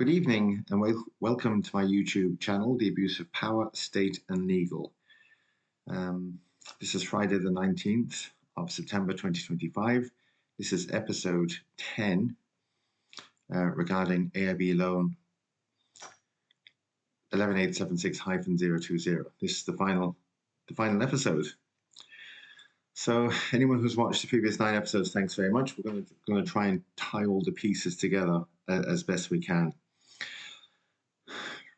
Good evening and welcome to my YouTube channel, The Abuse of Power, State and Legal. This is Friday the 19th of September 2025. This is episode 10 regarding AIB loan 11876-020. This is the final episode. So anyone who's watched the previous 9 episodes, thanks very much. We're going to try and tie all the pieces together as best we can.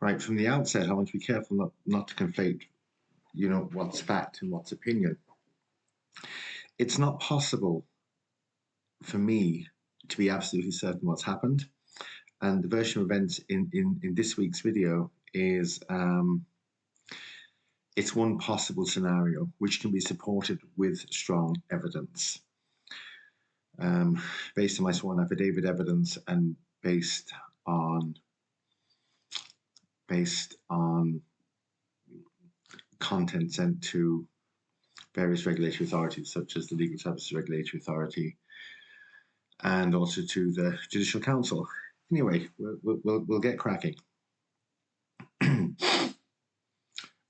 Right, from the outset, I want to be careful not to conflate, what's fact and what's opinion. It's not possible for me to be absolutely certain what's happened. And the version of events in this week's video is it's one possible scenario which can be supported with strong evidence. Based on my sworn affidavit evidence and based on content sent to various regulatory authorities, such as the Legal Services Regulatory Authority, and also to the Judicial Council. Anyway, we'll get cracking.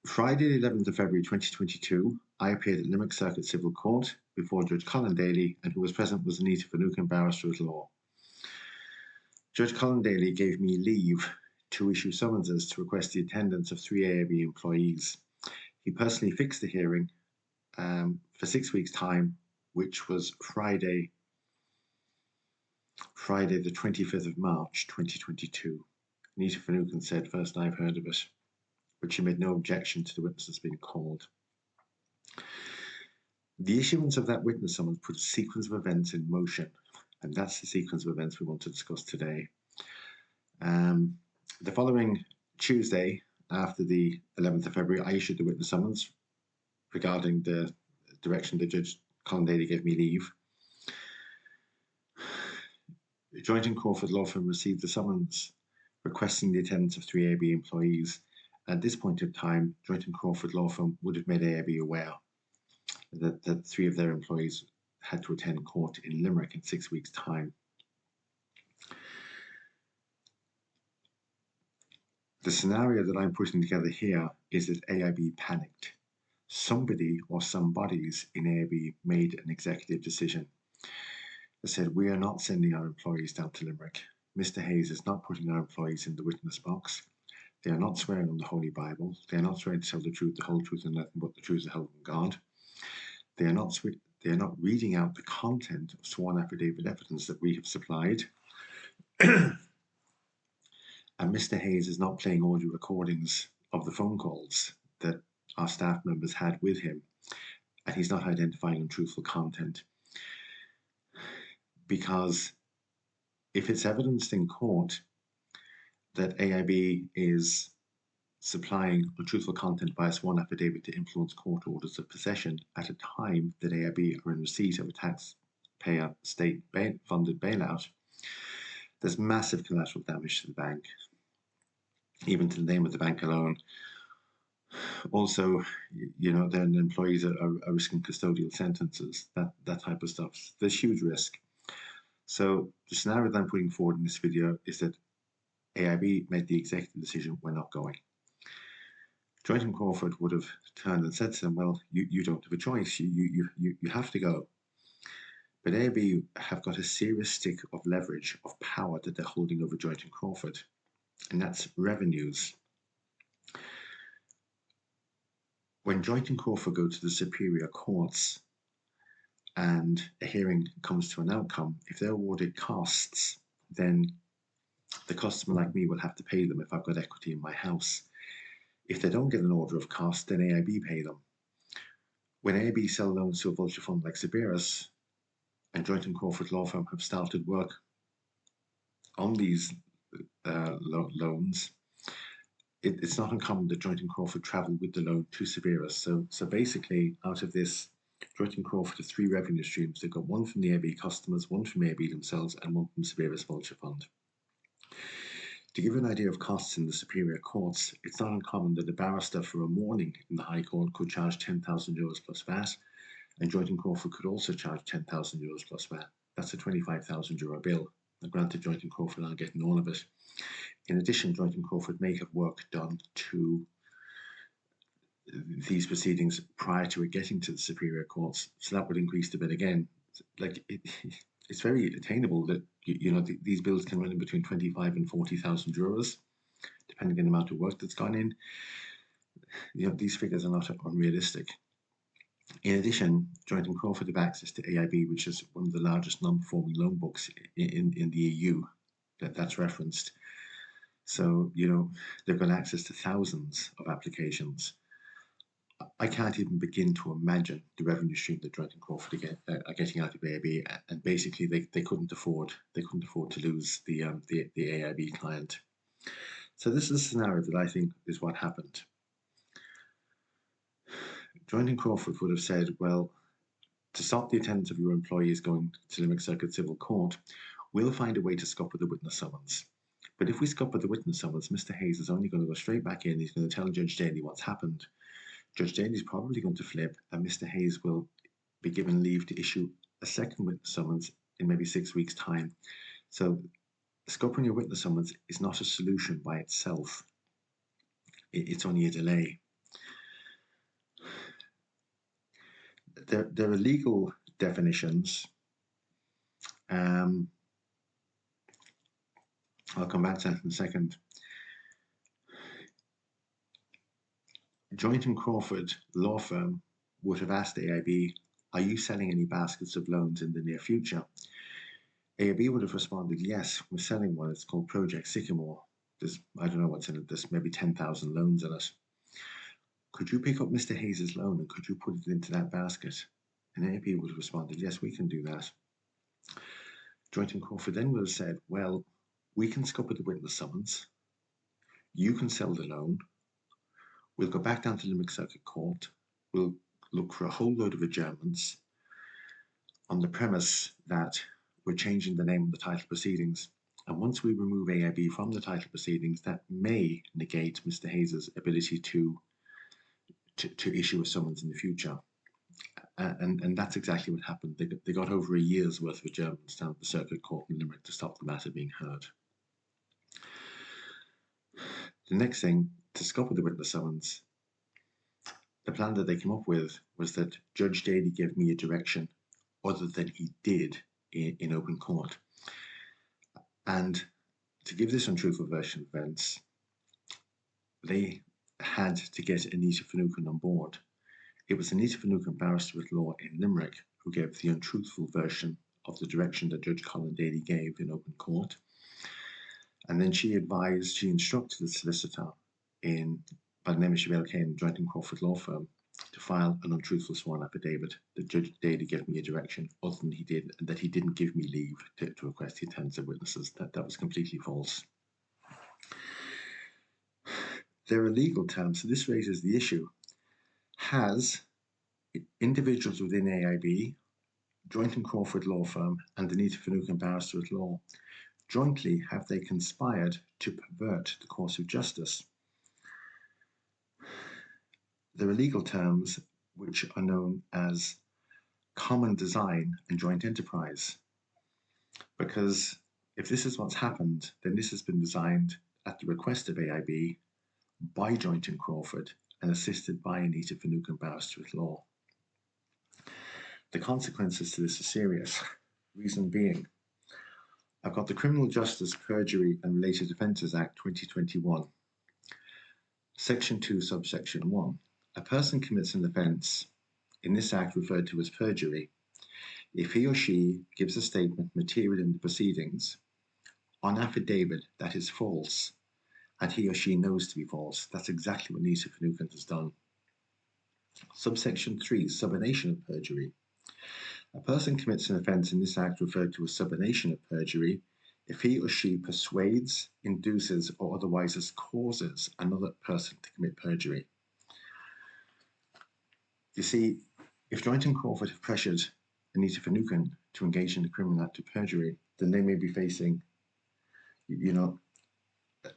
Friday, the 11th of February 2022, I appeared at Limerick Circuit Civil Court before Judge Colin Daly, and who was present was Anita Finucane, Barrister at Law. Judge Colin Daly gave me leave to issue summonses to request the attendance of 3 AIB employees. He personally fixed the hearing for 6 weeks' time, which was Friday the 25th of March 2022. Anita Finucane said, "First I've heard of it," but she made no objection to the witnesses being called. The issuance of that witness summons put a sequence of events in motion, and that's the sequence of events we want to discuss today. The following Tuesday, after the 11th of February, I issued the witness summons regarding the direction that Judge Colin Daly gave me leave. Joint and Crawford Law Firm received the summons requesting the attendance of 3 AIB employees. At this point in time, Joint and Crawford Law Firm would have made AIB aware that 3 of their employees had to attend court in Limerick in 6 weeks' time. The scenario that I'm putting together here is that AIB panicked. Somebody or some bodies in AIB made an executive decision. They said, "We are not sending our employees down to Limerick. Mr. Hayes is not putting our employees in the witness box. They are not swearing on the Holy Bible. They are not swearing to tell the truth, the whole truth, and nothing but the truth of help from God. They are not reading out the content of sworn affidavit evidence that we have supplied." And Mr. Hayes is not playing audio recordings of the phone calls that our staff members had with him, and he's not identifying untruthful content. Because if it's evidenced in court that AIB is supplying untruthful content by a sworn affidavit to influence court orders of possession at a time that AIB are in receipt of a taxpayer state-funded bailout, there's massive collateral damage to the bank, even to the name of the bank alone. Also, their employees are risking custodial sentences, that type of stuff. There's huge risk. So the scenario that I'm putting forward in this video is that AIB made the executive decision, we're not going. Joint and Crawford would have turned and said to them, "Well, you don't have a choice, you have to go." But AIB have got a serious stick of leverage, of power that they're holding over Joint and Crawford, and that's revenues. When Joint and Crawford go to the superior courts and a hearing comes to an outcome, if they're awarded costs, then the customer like me will have to pay them if I've got equity in my house. If they don't get an order of cost, then AIB pay them. When AIB sell loans to a vulture fund like Cerberus, and Joint and Crawford Law Firm have started work on these loans, it's not uncommon that Joint and Crawford travel with the loan to Cerberus. So basically, out of this, Joint and Crawford have 3 revenue streams. They've got one from the AIB customers, one from AIB themselves, and one from Cerberus Vulture Fund. To give you an idea of costs in the superior courts, it's not uncommon that a barrister for a morning in the High Court could charge €10,000 plus VAT, and Joint and Crawford could also charge €10,000 plus VAT. That's a €25,000 bill. Granted, Joint and Crawford aren't getting all of it. In addition, Joint and Crawford may have work done to these proceedings prior to it getting to the superior courts, so that would increase the bill again. Like it's very attainable that these bills can run in between 25 and 40,000 euros, depending on the amount of work that's gone in. These figures are not unrealistic. In addition, Joint and Crawford have access to AIB, which is one of the largest non-performing loan books in the EU that's referenced. So, they've got access to thousands of applications. I can't even begin to imagine the revenue stream that Joint and Crawford are getting out of AIB, and basically they couldn't afford to lose the AIB client. So this is a scenario that I think is what happened. Joint and Crawford would have said, well, to stop the attendance of your employees going to Limerick Circuit Civil Court, we'll find a way to scupper the witness summons. But if we scupper the witness summons, Mr. Hayes is only going to go straight back in. He's going to tell Judge Daly what's happened. Judge Daly is probably going to flip, and Mr. Hayes will be given leave to issue a second witness summons in maybe 6 weeks' time. So scuppering your witness summons is not a solution by itself. It's only a delay. There are legal definitions. I'll come back to that in a second. Joint and Crawford law firm would have asked AIB, are you selling any baskets of loans in the near future? AIB would have responded, yes, we're selling one. It's called Project Sycamore. I don't know what's in it. There's maybe 10,000 loans in it. Could you pick up Mr. Hayes' loan and could you put it into that basket? And AIB would have responded, yes, we can do that. Joint and Crawford then would have said, well, we can scupper the witness summons. You can sell the loan. We'll go back down to Limerick Circuit Court. We'll look for a whole load of adjournments on the premise that we're changing the name of the title proceedings. And once we remove AIB from the title proceedings, that may negate Mr. Hayes' ability to issue a summons in the future. And that's exactly what happened. They got over a year's worth of adjournments down at the Circuit Court in Limerick to stop the matter being heard. The next thing, to scupper the witness summons, the plan that they came up with was that Judge Daly gave me a direction other than he did in open court. And to give this untruthful version of events, they had to get Anita Finucane on board. It was Anita Finucane, barrister at law in Limerick, who gave the untruthful version of the direction that Judge Colin Daly gave in open court. And then she instructed the solicitor by the name of Siobhan Kane, Joint and Crawford law firm, to file an untruthful sworn affidavit that Judge Daly gave me a direction other than he did, and that he didn't give me leave to request the attendance of witnesses. That was completely false. There are legal terms, so this raises the issue. Has individuals within AIB, Joint and Crawford law firm, and Anita Finucane, barrister at law, jointly have they conspired to pervert the course of justice? There are legal terms which are known as common design and joint enterprise. Because if this is what's happened, then this has been designed at the request of AIB by Joint and Crawford and assisted by Anita Finucane, barrister at law. The consequences to this are serious. Reason being, I've got the Criminal Justice, Perjury and Related Offences Act 2021. Section 2, subsection 1. A person commits an offence, in this act referred to as perjury, if he or she gives a statement material in the proceedings on affidavit that is false, and he or she knows to be false. That's exactly what Anita Finucane has done. Subsection 3, subornation of perjury. A person commits an offence in this act referred to as subornation of perjury if he or she persuades, induces, or otherwise causes another person to commit perjury. You see, if Joint and Crawford have pressured Anita Finucane to engage in the criminal act of perjury, then they may be facing,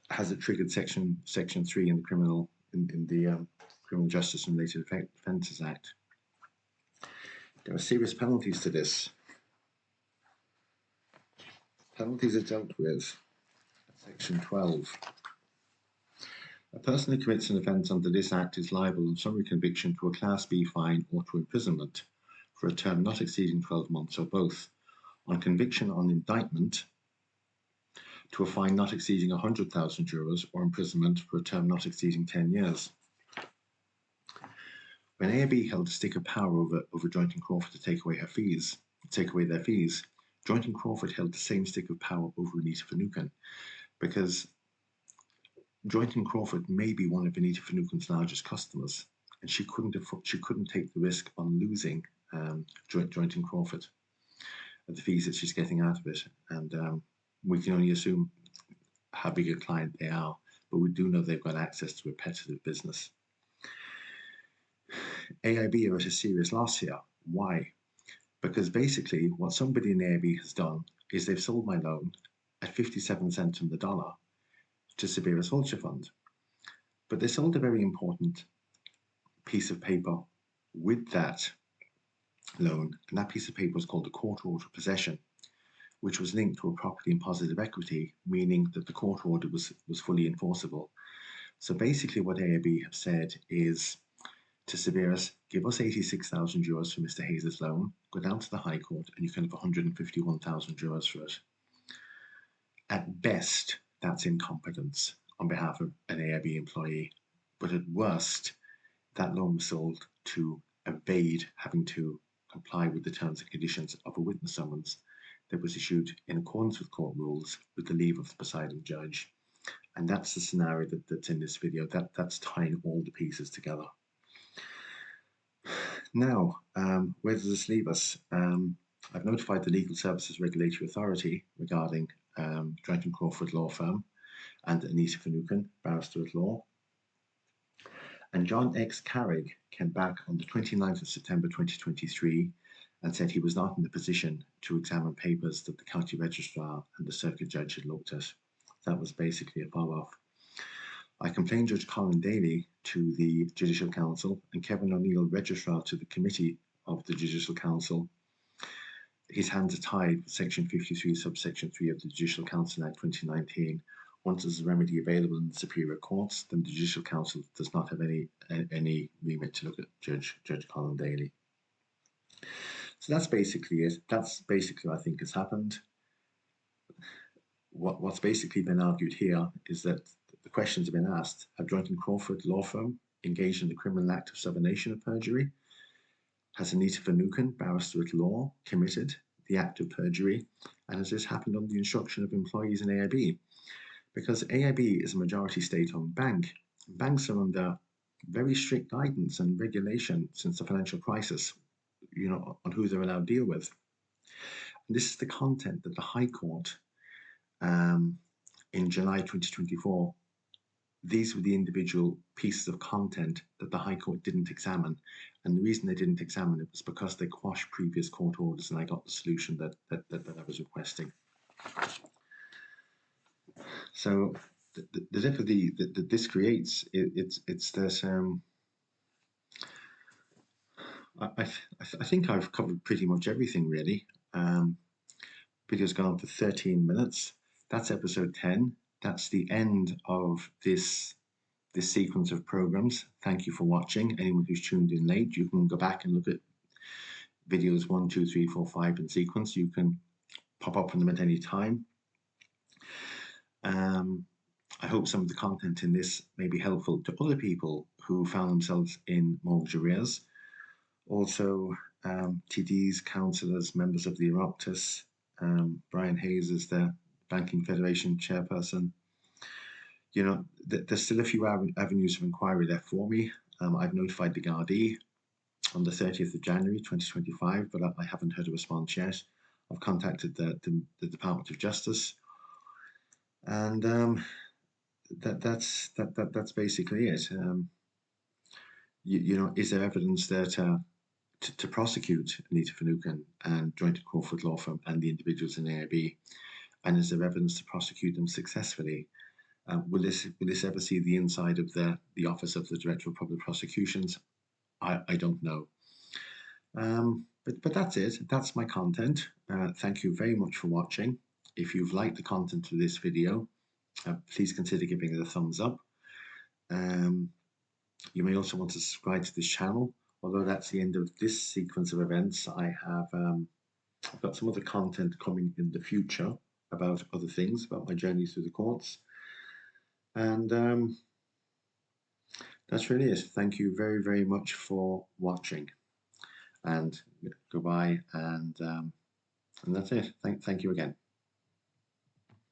has it triggered section 3 in the Criminal Justice and Related Offences Act? There are serious penalties to this. Penalties are dealt with at Section 12. A person who commits an offence under this Act is liable on summary conviction to a Class B fine or to imprisonment for a term not exceeding 12 months or both. On conviction on indictment, to a fine not exceeding €100,000 or imprisonment for a term not exceeding 10 years. When AIB held a stick of power over Joint and Crawford to take away their fees, Joint and Crawford held the same stick of power over Anita Finucane, because Joint and Crawford may be one of Anita Finucane's largest customers, and she couldn't take the risk on losing Joint and Crawford at the fees that she's getting out of it. And we can only assume how big a client they are, but we do know they've got access to repetitive business. AIB are at a serious loss here. Why? Because basically what somebody in AIB has done is they've sold my loan at 57 cents on the dollar to Cerberus Vulture Fund. But they sold a very important piece of paper with that loan, and that piece of paper was called the court order of possession, which was linked to a property in positive equity, meaning that the court order was fully enforceable. So basically what AIB have said is to Cerberus, give us €86,000 for Mr. Hayes' loan, go down to the High Court and you can have €151,000 for it. At best, that's incompetence on behalf of an AIB employee, but at worst, that loan was sold to evade having to comply with the terms and conditions of a witness summons that was issued in accordance with court rules with the leave of the presiding judge. And that's the scenario that's in this video. That's tying all the pieces together. Now, where does this leave us? I've notified the Legal Services Regulatory Authority regarding Joint and Crawford Law Firm and Anita Finucane, Barrister at Law. And John X. Carrig came back on the 29th of September 2023 and said he was not in the position to examine papers that the County Registrar and the Circuit Judge had looked at. That was basically a fob-off. I complained Judge Colin Daly to the Judicial Council and Kevin O'Neill, Registrar to the Committee of the Judicial Council. His hands are tied with Section 53, subsection 3 of the Judicial Council Act 2019. Once there's a remedy available in the Superior Courts, then the Judicial Council does not have any remit to look at Judge Colin Daly. So that's basically it. That's basically what I think has happened. What's basically been argued here is that the questions have been asked: have Joint and Crawford Law Firm engaged in the criminal act of subornation of perjury? Has Anita Finucane, Barrister at Law, committed the act of perjury? And has this happened on the instruction of employees in AIB? Because AIB is a majority state-owned bank. Banks are under very strict guidance and regulation since the financial crisis, on who they're allowed to deal with. And this is the content that the High Court, in July 2024, these were the individual pieces of content that the High Court didn't examine. And the reason they didn't examine it was because they quashed previous court orders, and I got the solution that I was requesting. So the difficulty that this creates, it's that I think I've covered pretty much everything really. Video's gone on for 13 minutes. That's episode 10. That's the end of this sequence of programs. Thank you for watching. Anyone who's tuned in late, you can go back and look at videos 1, 2, 3, 4, 5 in sequence. You can pop up on them at any time. I hope some of the content in this may be helpful to other people who found themselves in mortgage arrears. Also, TDs, counsellors, members of the Oroptus. Brian Hayes is the Banking Federation chairperson. There's still a few avenues of inquiry there for me. I've notified the Gardai on the 30th of January 2025, but I haven't heard a response yet. I've contacted the Department of Justice, and that's basically it. Is there evidence there to prosecute Anita Finucane and Joint and Crawford Law Firm and the individuals in AIB? And is there evidence to prosecute them successfully? Will this ever see the inside of the Office of the Director of Public Prosecutions? I don't know. But that's it. That's my content. Thank you very much for watching. If you've liked the content of this video, please consider giving it a thumbs up. You may also want to subscribe to this channel. Although that's the end of this sequence of events, I've got some other content coming in the future about other things, about my journey through the courts. And that's really it. Thank you very, very much for watching. And goodbye. And that's it. Thank you again.